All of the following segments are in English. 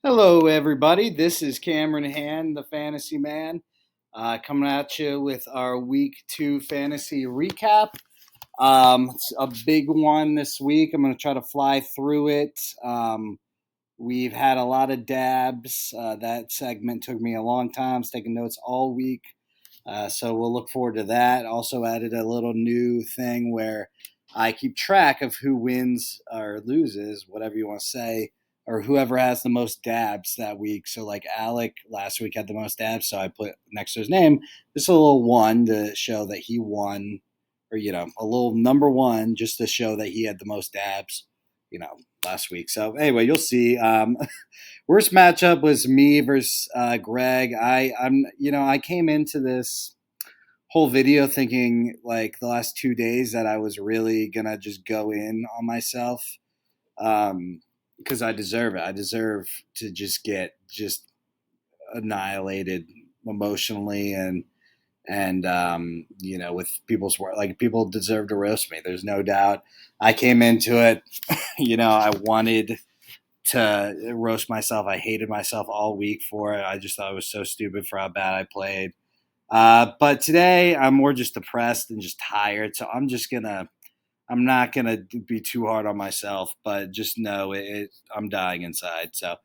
Hello, everybody. This is Cameron Hand, the Fantasy Man, coming at you with our Week 2 fantasy recap. It's a big one this week. I'm going to try to fly through it. We've had a lot of dabs. That segment took me a long time. I was taking notes all week. So we'll look forward to that. Also added a little new thing where I keep track of who wins or loses, whatever you want to say, or whoever has the most dabs that week. So like Alec last week had the most dabs, so I put next to his name just a little one to show that he won, or a little number one just to show that he had the most dabs, last week. So anyway, you'll see. Worst matchup was me versus Greg. I came into this whole video thinking like the last 2 days that I was really gonna just go in on myself, because I deserve it. I deserve to just get just annihilated emotionally and with people's work. Like people deserve to roast me. There's no doubt. I came into it, I wanted to roast myself. I hated myself all week for it. I just thought it was so stupid for how bad I played. But today I'm more just depressed and just tired. So I'm not gonna be too hard on myself, but just know I'm dying inside. So,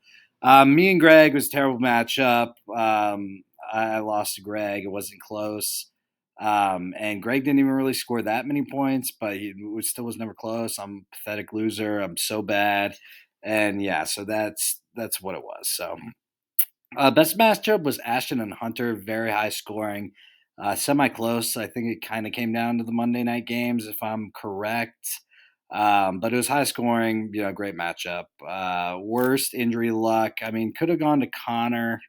me and Greg was a terrible matchup. I lost to Greg. It wasn't close. And Greg didn't even really score that many points, but he still was never close. I'm a pathetic loser. I'm so bad. And yeah, so that's what it was. So best matchup was Ashton and Hunter, very high scoring, semi close. I think it kind of came down to the Monday night games, if I'm correct. But it was high scoring, great matchup. Worst injury luck. I mean, could have gone to Connor.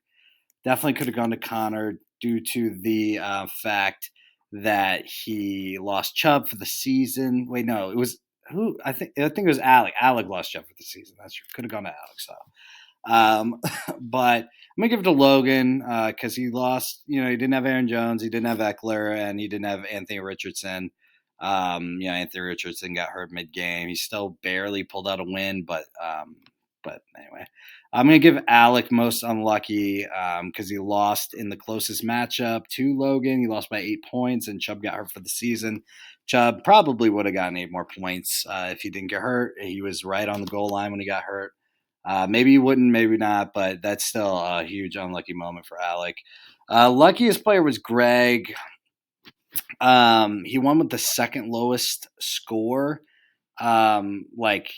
Definitely could have gone to Connor due to the fact that he lost Chubb for the season. Wait, no, it was who? I think it was Alec. Alec lost Chubb for the season. That's true. Could have gone to Alex though. But I'm gonna give it to Logan because he lost. He didn't have Aaron Jones, he didn't have Eckler, and he didn't have Anthony Richardson. Anthony Richardson got hurt mid game. He still barely pulled out a win, but anyway, I'm gonna give Alec most unlucky because he lost in the closest matchup to Logan. He lost by 8 points, and Chubb got hurt for the season. Chubb probably would have gotten 8 more points if he didn't get hurt. He was right on the goal line when he got hurt. Maybe he wouldn't, maybe not, but that's still a huge unlucky moment for Alec. Luckiest player was Greg. He won with the second lowest score. Like,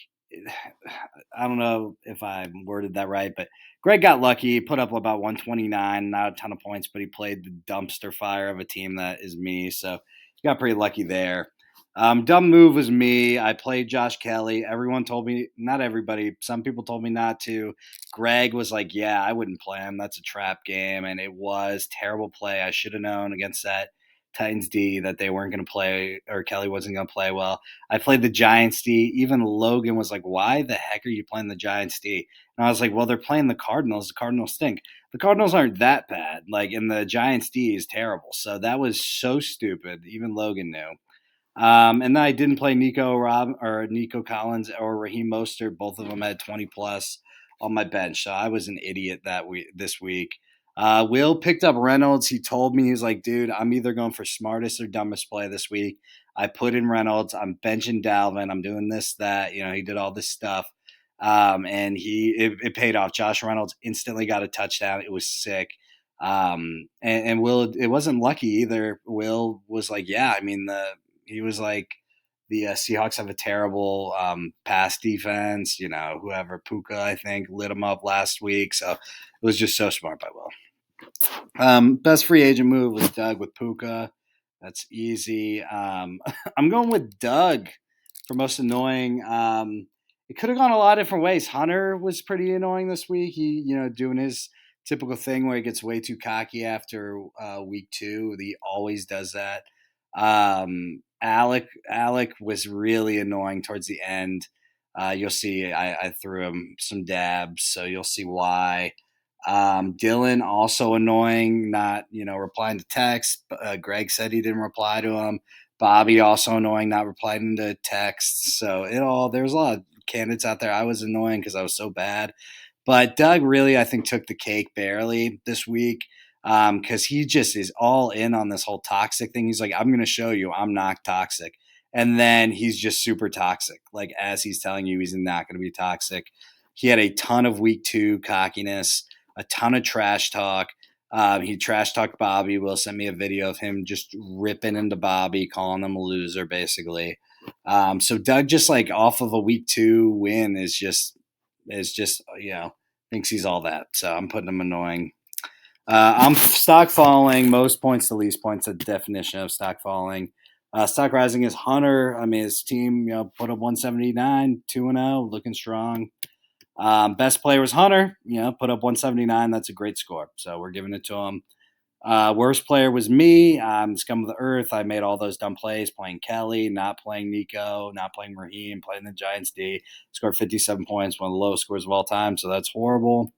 I don't know if I worded that right, but Greg got lucky. He put up about 129, not a ton of points, but he played the dumpster fire of a team that is me. So he got pretty lucky there. Dumb move was me. I played Josh Kelly. Everyone told me, not everybody, some people told me not to. Greg was like, yeah, I wouldn't play him. That's a trap game. And it was terrible play. I should have known against that Titans D that they weren't going to play, or Kelly wasn't going to play well. I played the Giants D. Even Logan was like, why the heck are you playing the Giants D? And I was like, well, they're playing the Cardinals. The Cardinals stink. The Cardinals aren't that bad. Like, and the Giants D is terrible. So that was so stupid. Even Logan knew. And then I didn't play Nico Collins or Raheem Mostert. Both of them had 20 plus on my bench. So I was an idiot this week. Will picked up Reynolds. He told me, he was like, dude, I'm either going for smartest or dumbest play this week. I put in Reynolds. I'm benching Dalvin. I'm doing this, that. He did all this stuff. And it paid off. Josh Reynolds instantly got a touchdown. It was sick. And Will, it wasn't lucky either. Will was like, yeah, I mean, he was like, the Seahawks have a terrible pass defense. Whoever Puka, I think, lit him up last week. So it was just so smart by Will. Best free agent move was Doug with Puka. That's easy. I'm going with Doug for most annoying. It could have gone a lot of different ways. Hunter was pretty annoying this week. He, doing his typical thing where he gets way too cocky after week two. He always does that. Alec was really annoying towards the end. You'll see I threw him some dabs, so you'll see why. Dylan also annoying, not replying to text. Greg said he didn't reply to him. Bobby also annoying, not replying to texts. So there's a lot of candidates out there. I was annoying because I was so bad. But Doug really, I think, took the cake barely this week because he just is all in on this whole toxic thing. He's like, I'm going to show you I'm not toxic. And then he's just super toxic. Like, as he's telling you, he's not going to be toxic. He had a ton of week 2 cockiness, a ton of trash talk. He trash talked Bobby. Will sent me a video of him just ripping into Bobby, calling him a loser, basically. So Doug, just like off of a week 2 win, is just thinks he's all that. So I'm putting him annoying. I'm stock falling. Most points to least points. The definition of stock falling. Stock rising is Hunter. I mean, his team put up 179, 2-0, looking strong. Best player was Hunter. Put up 179. That's a great score. So we're giving it to him. Worst player was me. Scum of the earth. I made all those dumb plays, playing Kelly, not playing Nico, not playing Raheem, playing the Giants D. Scored 57 points, one of the lowest scores of all time. So that's horrible.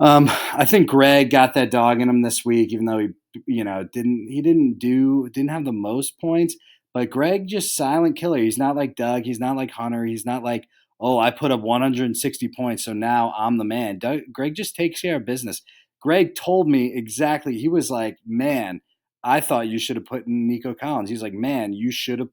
I think Greg got that dog in him this week, even though didn't have the most points. But Greg just silent killer. He's not like Doug. He's not like Hunter. He's not like, oh, I put up 160 points, so now I'm the man. Greg just takes care of business. Greg told me exactly. He was like, man, I thought you should have put in Nico Collins. He's like, man, you shouldn't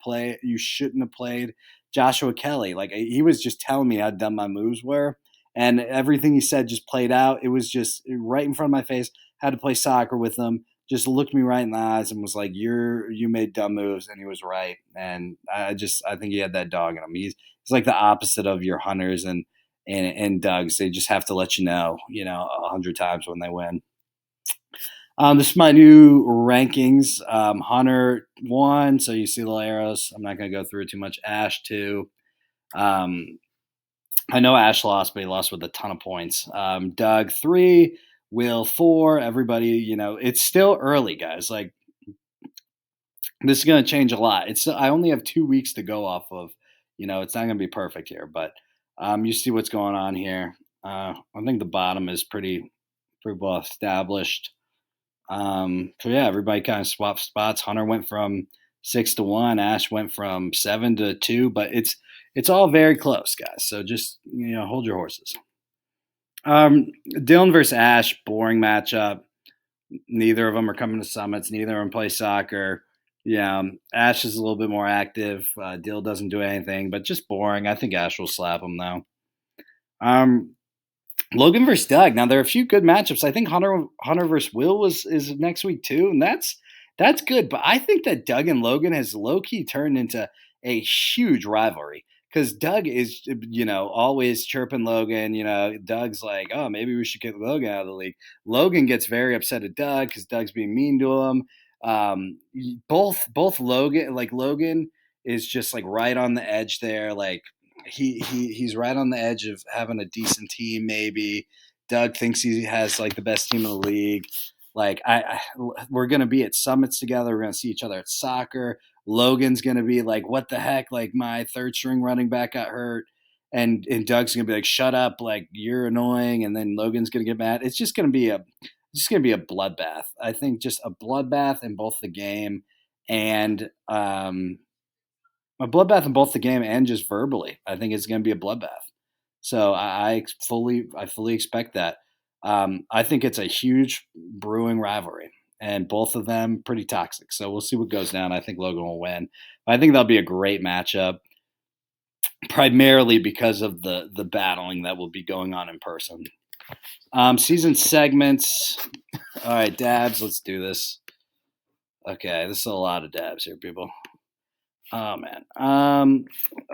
have played Joshua Kelly. Like, he was just telling me how dumb my moves were. And everything he said just played out. It was just right in front of my face. Had to play soccer with him. Just looked me right in the eyes and was like, you made dumb moves," and he was right. And I think he had that dog in him. He's like the opposite of your Hunters and Dougs. They just have to let you know 100 times when they win. This is my new rankings. Hunter 1, so you see the little arrows. I'm not going to go through it too much. Ash 2. I know Ash lost, but he lost with a ton of points. Doug 3, Will 4. Everybody, it's still early, guys. Like, this is going to change a lot. I only have 2 weeks to go off of. It's not going to be perfect here, but you see what's going on here. I think the bottom is pretty well established. So yeah, everybody kind of swapped spots. Hunter went from 6-1. Ash went from 7-2, but it's all very close, guys. So just hold your horses. Dylan versus Ash, boring matchup. Neither of them are coming to Summits. Neither of them play soccer. Yeah, Ash is a little bit more active. Dill doesn't do anything, but just boring. I think Ash will slap him though. Logan versus Doug. Now there are a few good matchups. I think Hunter versus Will is next week too, and that's good. But I think that Doug and Logan has low key turned into a huge rivalry because Doug is always chirping Logan. Doug's like, oh, maybe we should get Logan out of the league. Logan gets very upset at Doug because Doug's being mean to him. Both Logan is just like right on the edge there, like. He's right on the edge of having a decent team. Maybe Doug thinks he has like the best team in the league. Like we're gonna be at summits together. We're gonna see each other at soccer. Logan's gonna be like, "What the heck?" Like my third string running back got hurt, and Doug's gonna be like, "Shut up!" Like you're annoying. And then Logan's gonna get mad. It's just gonna be a bloodbath. I think just a bloodbath in both the game and a bloodbath in both the game and just verbally. I think it's going to be a bloodbath. So I fully expect that. I think it's a huge brewing rivalry, and both of them pretty toxic. So we'll see what goes down. I think Logan will win. I think that'll be a great matchup, primarily because of the battling that will be going on in person. Season segments. All right, dabs. Let's do this. Okay, this is a lot of dabs here, people. Oh man.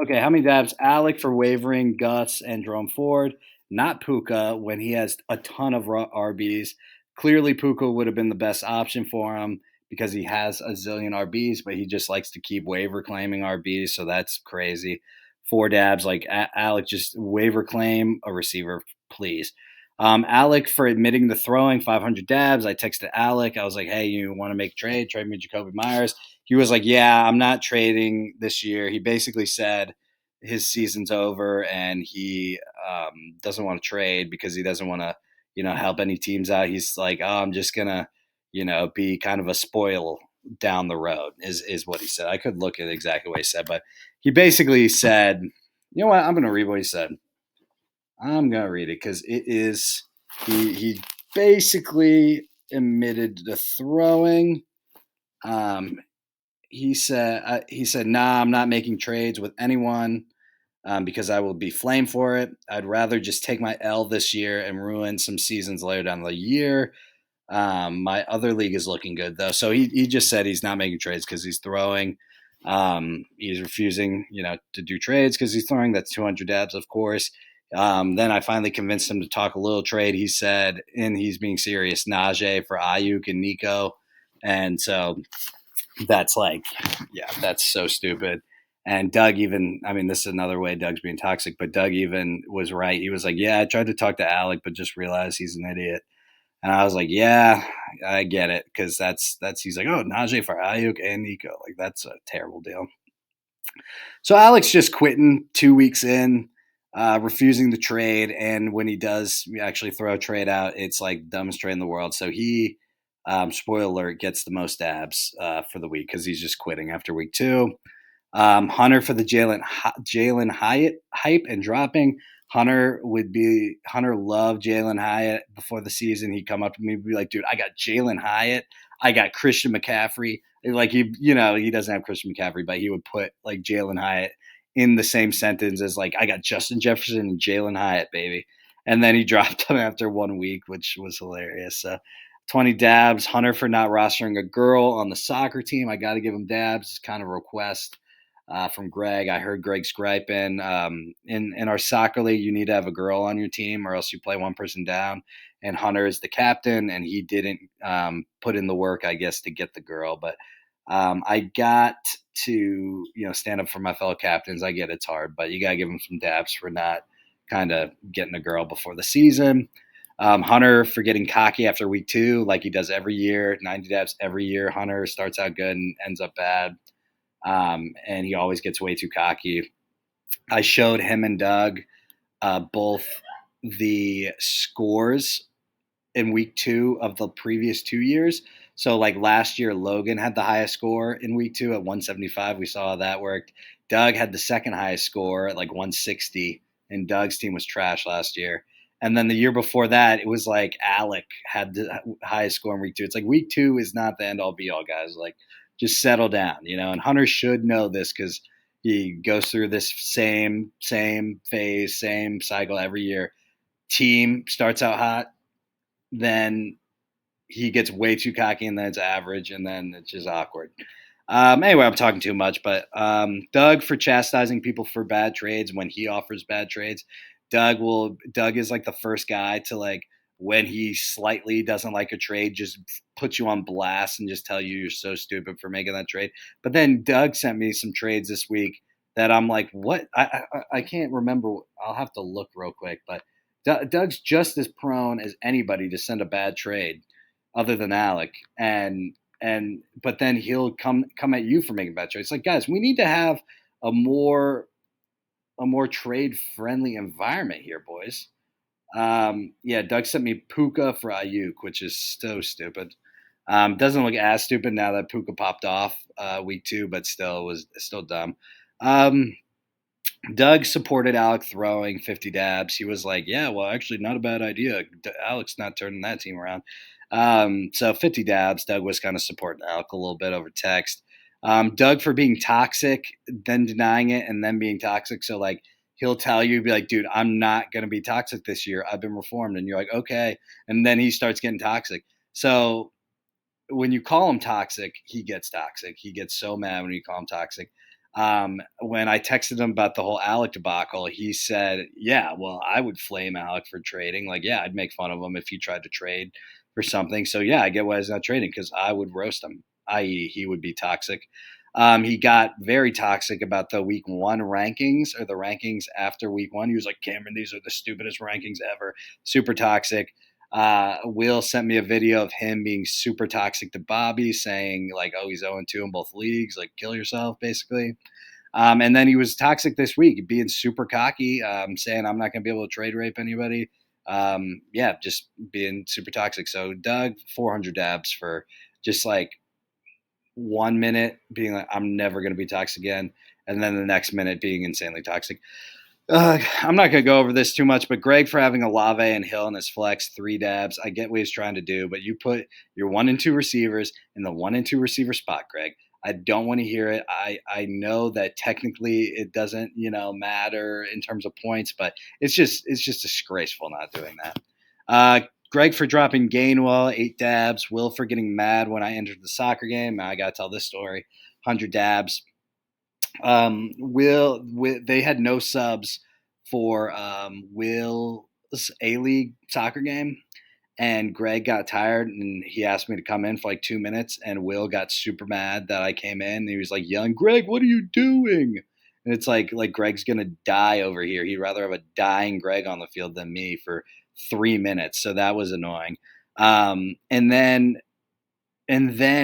Okay, how many dabs? Alec for wavering, Gus, and Jerome Ford. Not Puka when he has a ton of RBs. Clearly, Puka would have been the best option for him because he has a zillion RBs, but he just likes to keep waiver claiming RBs, so that's crazy. 4 dabs, like Alec, just waiver claim a receiver, please. Alec for admitting the throwing, 500 dabs. I texted Alec. I was like, hey, you want to make a trade? Trade me Jacoby Myers. He was like, yeah, I'm not trading this year. He basically said his season's over and he doesn't want to trade because he doesn't want to, help any teams out. He's like, oh, I'm just going to, be kind of a spoil down the road is what he said. I could look at exactly what he said, but he basically said, you know what? I'm going to read what he said. I'm gonna read it because it is he basically admitted the throwing. Um, he said, "Nah, I'm not making trades with anyone because I will be flamed for it. I'd rather just take my L this year and ruin some seasons later down the year. My other league is looking good though." So he just said he's not making trades because he's throwing. He's refusing, to do trades because he's throwing. That's 200 dabs, of course. Then I finally convinced him to talk a little trade. He said, and he's being serious, Najee for Ayuk and Nico. And so that's like, yeah, that's so stupid. And Doug even, I mean, this is another way Doug's being toxic, but Doug even was right. He was like, yeah, I tried to talk to Alec, but just realized he's an idiot. And I was like, yeah, I get it. Cause he's like, oh, Najee for Ayuk and Nico. Like, that's a terrible deal. So Alex just quitting 2 weeks in, refusing the trade. And when he does actually throw a trade out, it's like dumbest trade in the world. So he, spoiler alert, gets the most abs for the week because he's just quitting after week 2. Hunter for the Jalen Hyatt hype and dropping. Hunter loved Jalen Hyatt before the season. He'd come up to me and be like, dude, I got Jalen Hyatt. I got Christian McCaffrey. Like he doesn't have Christian McCaffrey, but he would put like Jalen Hyatt in the same sentence as like, I got Justin Jefferson and Jalen Hyatt, baby. And then he dropped him after 1 week, which was hilarious. So 20 dabs. Hunter for not rostering a girl on the soccer team. I got to give him dabs. It's kind of a request from Greg. I heard Greg griping. In our soccer league, you need to have a girl on your team, or else you play one person down. And Hunter is the captain, and he didn't put in the work, I guess, to get the girl. But I got to stand up for my fellow captains. I get it's hard, but you gotta give him some dabs for not kind of getting a girl before the season. Hunter for getting cocky after week 2, like he does every year. 90 dabs every year. Hunter starts out good and ends up bad. And he always gets way too cocky. I showed him and Doug both the scores in week 2 of the previous 2 years. So, like last year, Logan had the highest score in week 2 at 175. We saw how that worked. Doug had the second highest score at like 160, and Doug's team was trash last year. And then the year before that, it was like Alec had the highest score in week 2. It's like week 2 is not the end all be all, guys. Like, just settle down, And Hunter should know this because he goes through this same phase, same cycle every year. Team starts out hot, then he gets way too cocky, and then it's average, and then it's just awkward. Anyway, I'm talking too much, but Doug for chastising people for bad trades when he offers bad trades. Doug is like the first guy to like when he slightly doesn't like a trade, just put you on blast and just tell you you're so stupid for making that trade. But then Doug sent me some trades this week that I'm like, what? I can't remember. I'll have to look real quick, but Doug's just as prone as anybody to send a bad trade, other than Alec, and but then he'll come at you for making bad trades. It's like, guys, we need to have a more trade friendly environment here, boys. Yeah, Doug sent me Puka for Ayuk, which is so stupid. Doesn't look as stupid now that Puka popped off week 2, but still was still dumb. Doug supported Alec throwing 50 dabs. He was like, yeah, well, actually, not a bad idea. Alec's not turning that team around. So 50 dabs. Doug was kind of supporting Alec a little bit over text. Doug for being toxic, then denying it, and then being toxic. So, like, he'll tell you, be like, dude, I'm not going to be toxic this year. I've been reformed. And you're like, okay. And then he starts getting toxic. So, when you call him toxic, he gets toxic. He gets so mad when you call him toxic. When I texted him about the whole Alec debacle, he said, yeah, well, I would flame Alec for trading. Like, yeah, I'd make fun of him if he tried to trade for something. So, yeah, I get why he's not trading because I would roast him, i.e., he would be toxic. He got very toxic about the week 1 rankings or the rankings after week 1. He was like, Cameron, these are the stupidest rankings ever. Super toxic. Will sent me a video of him being super toxic to Bobby, saying like, "Oh, he's 0-2 in both leagues. Like, kill yourself, basically." And then he was toxic this week, being super cocky, saying, "I'm not going to be able to trade rape anybody." Yeah, just being super toxic. So Doug, 400 dabs for just like 1 minute being like, "I'm never going to be toxic again," and then the next minute being insanely toxic. I'm not going to go over this too much, but Greg for having Olave and Hill in his flex, 3 dabs. I get what he's trying to do, but you put your 1 and 2 receivers in the 1 and 2 receiver spot, Greg. I don't want to hear it. I know that technically it doesn't, matter in terms of points, but it's just disgraceful not doing that. Greg for dropping Gainwell, 8 dabs. Will for getting mad when I entered the soccer game. I got to tell this story. 100 dabs. They had no subs for Will's A League soccer game, and Greg got tired and he asked me to come in for like 2 minutes, and Will got super mad that I came in. And he was like yelling, "Greg, what are you doing?" And it's like Greg's gonna die over here. He'd rather have a dying Greg on the field than me for 3 minutes. So that was annoying. And then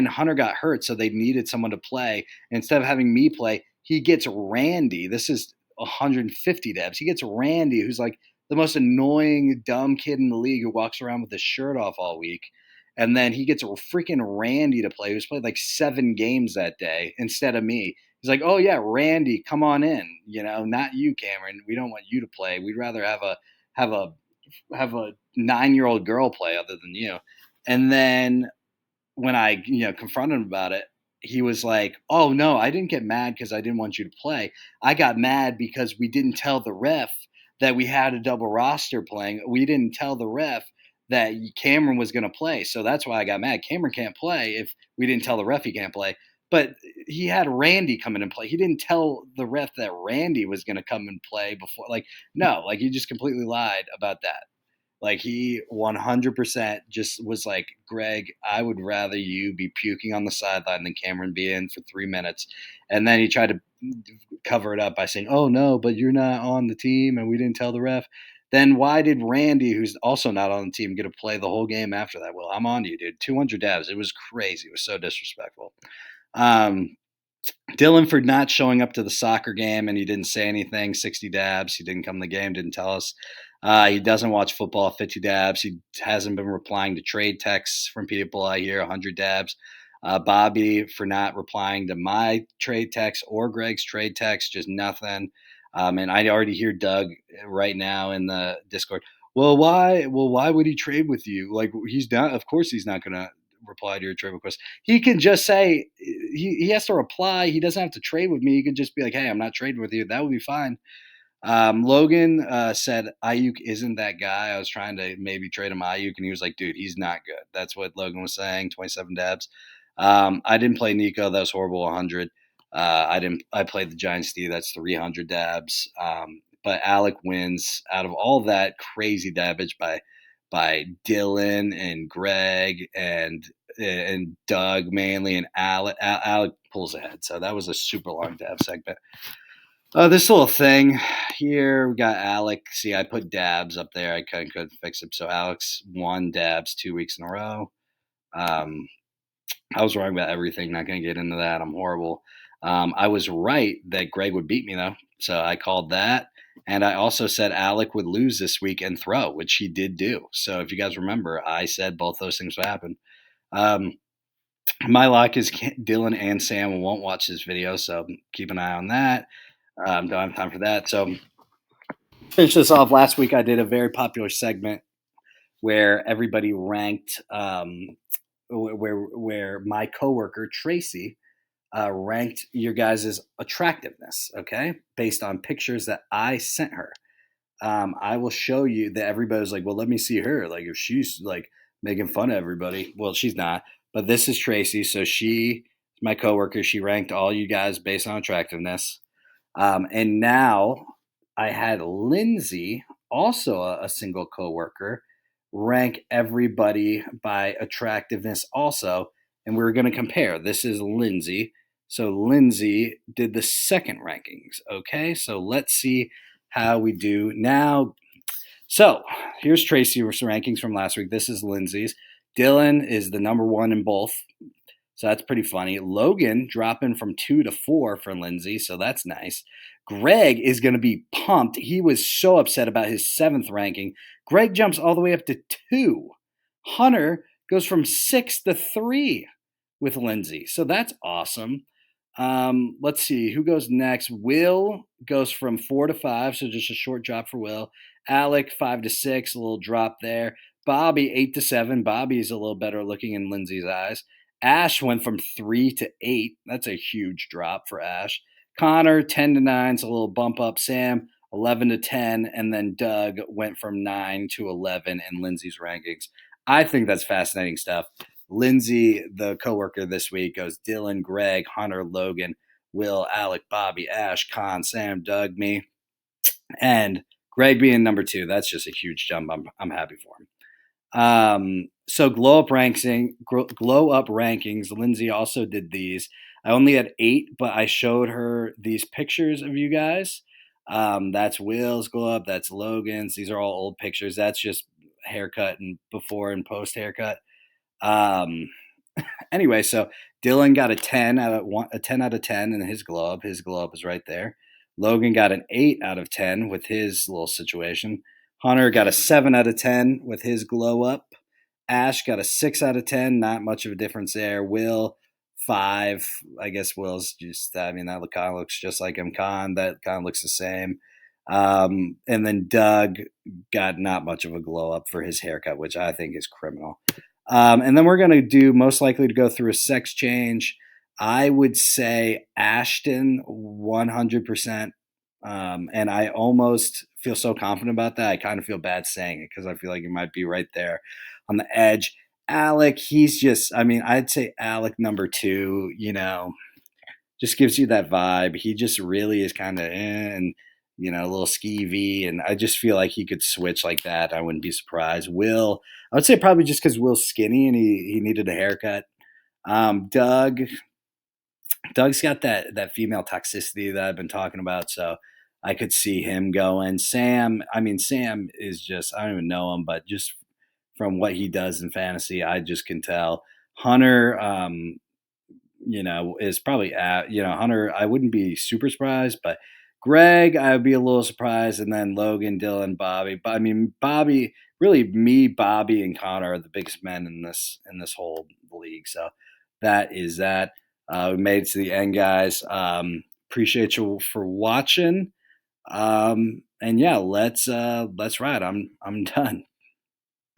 Hunter got hurt, so they needed someone to play. And instead of having me play, he gets Randy. This is 150 dabs. He gets Randy, who's like the most annoying, dumb kid in the league who walks around with his shirt off all week. And then he gets a freaking Randy to play, who's played like 7 games that day instead of me. He's like, "Oh yeah, Randy, come on in. Not you, Cameron. We don't want you to play. We'd rather have a have a 9-year-old girl play other than you." And then when I, confronted him about it, he was like, "Oh no, I didn't get mad because I didn't want you to play. I got mad because we didn't tell the ref that we had a double roster playing. We didn't tell the ref that Cameron was going to play. So that's why I got mad. Cameron can't play if we didn't tell the ref he can't play." But he had Randy come in and play. He didn't tell the ref that Randy was going to come and play before. Like, no, like he just completely lied about that. Like he 100% just was like, "Greg, I would rather you be puking on the sideline than Cameron be in for 3 minutes." And then he tried to cover it up by saying, "Oh no, but you're not on the team and we didn't tell the ref." Then why did Randy, who's also not on the team, get to play the whole game after that? Well, I'm on to you, dude. 200 dabs. It was crazy. It was so disrespectful. Um, Dylan for not showing up to the soccer game and he didn't say anything. 60 dabs. He didn't come to the game, didn't tell us. He doesn't watch football. 50 dabs. He hasn't been replying to trade texts from people. I hear 100 dabs. Bobby for not replying to my trade text or Greg's trade text, just nothing. And I already hear Doug right now in the Discord. Well, why? Well, why would he trade with you? Like he's not. Of course, he's not going to reply to your trade request. He can just say he has to reply. He doesn't have to trade with me. He can just be like, "Hey, I'm not trading with you." That would be fine. Logan said Ayuk isn't that guy. I was trying to maybe trade him Ayuk, and he was like, "Dude, he's not good." That's what Logan was saying. 27 dabs. I didn't play Nico. That was horrible. 100. I didn't. I played the Giant Steve. That's 300 dabs. But Alec wins out of all that crazy dabbage by Dylan and Greg and Doug mainly, and Alec. Alec pulls ahead. So that was a super long dab segment. This little thing here, we got Alex. See, I put dabs up there. I couldn't fix it. So Alex won dabs 2 weeks in a row. I was wrong about everything. Not going to get into that. I'm horrible. I was right that Greg would beat me, though. So I called that. And I also said Alec would lose this week and throw, which he did do. So if you guys remember, I said both those things would happen. My lock is Dylan and Sam won't watch this video, so keep an eye on that. Don't have time for that. So finish this off. Last week, I did a very popular segment where everybody ranked, where my coworker Tracy ranked your guys' attractiveness. Okay, based on pictures that I sent her. I will show you that everybody's like, "Well, let me see her. Like, if she's like making fun of everybody, well, she's not." But this is Tracy, so she, my coworker, she ranked all you guys based on attractiveness. And now I had Lindsay, also a single coworker, rank everybody by attractiveness also. And we were going to compare. This is Lindsay. So Lindsay did the second rankings. Okay. So let's see how we do now. So here's Tracy's rankings from last week. This is Lindsay's. Dylan is the number one in both. So that's pretty funny. Logan dropping from 2 to 4 for Lindsay, so that's nice. Greg is going to be pumped. He was so upset about his 7th ranking. Greg jumps all the way up to 2. Hunter goes from 6 to 3 with Lindsay, so that's awesome. Let's see who goes next. Will goes from 4 to 5, so just a short drop for Will. Alec 5 to 6, a little drop there. Bobby 8 to 7. Bobby's a little better looking in Lindsay's eyes. Ash went from 3 to 8. That's a huge drop for Ash. Connor 10 to 9, it's a little bump up. Sam 11 to 10, and then Doug went from 9 to 11 in Lindsay's rankings. I think that's fascinating stuff. Lindsay, the coworker this week, goes Dylan, Greg, Hunter, Logan, Will, Alec, Bobby, Ash, Con, Sam, Doug, me, and Greg being number 2. That's just a huge jump. I'm happy for him. So glow up rankings. Lindsay also did these. I only had 8, but I showed her these pictures of you guys. That's Will's glow up. That's Logan's. These are all old pictures. That's just haircut and before and post haircut. Um, anyway, so Dylan got a 10 out of 10 in his glow up. His glow up is right there. Logan got an 8 out of 10 with his little situation. Hunter got a 7 out of 10 with his glow up. Ash got a 6 out of 10. Not much of a difference there. Will 5. I guess Will's just. I mean, that kind of looks just like him. Con, that kind of looks the same. And then Doug got not much of a glow up for his haircut, which I think is criminal. And then we're going to do most likely to go through a sex change. I would say Ashton 100%. And I almost feel so confident about that. I kind of feel bad saying it because I feel like he might be right there on the edge. Alec, he's just, I mean, I'd say Alec number 2, just gives you that vibe. He just really is kind of and a little skeevy, and I just feel like he could switch like that. I wouldn't be surprised. Will, I would say probably just because Will's skinny and he needed a haircut. Doug's got that female toxicity that I've been talking about, so I could see him going. Sam, I mean, Sam is just, I don't even know him, but just from what he does in fantasy, I just can tell. Hunter, is probably at, Hunter, I wouldn't be super surprised, but Greg, I would be a little surprised. And then Logan, Dylan, Bobby. But I mean, Bobby, really me, Bobby, and Connor are the biggest men in this whole league. So that is that. We made it to the end, guys. Appreciate you for watching. And yeah, let's ride. I'm done.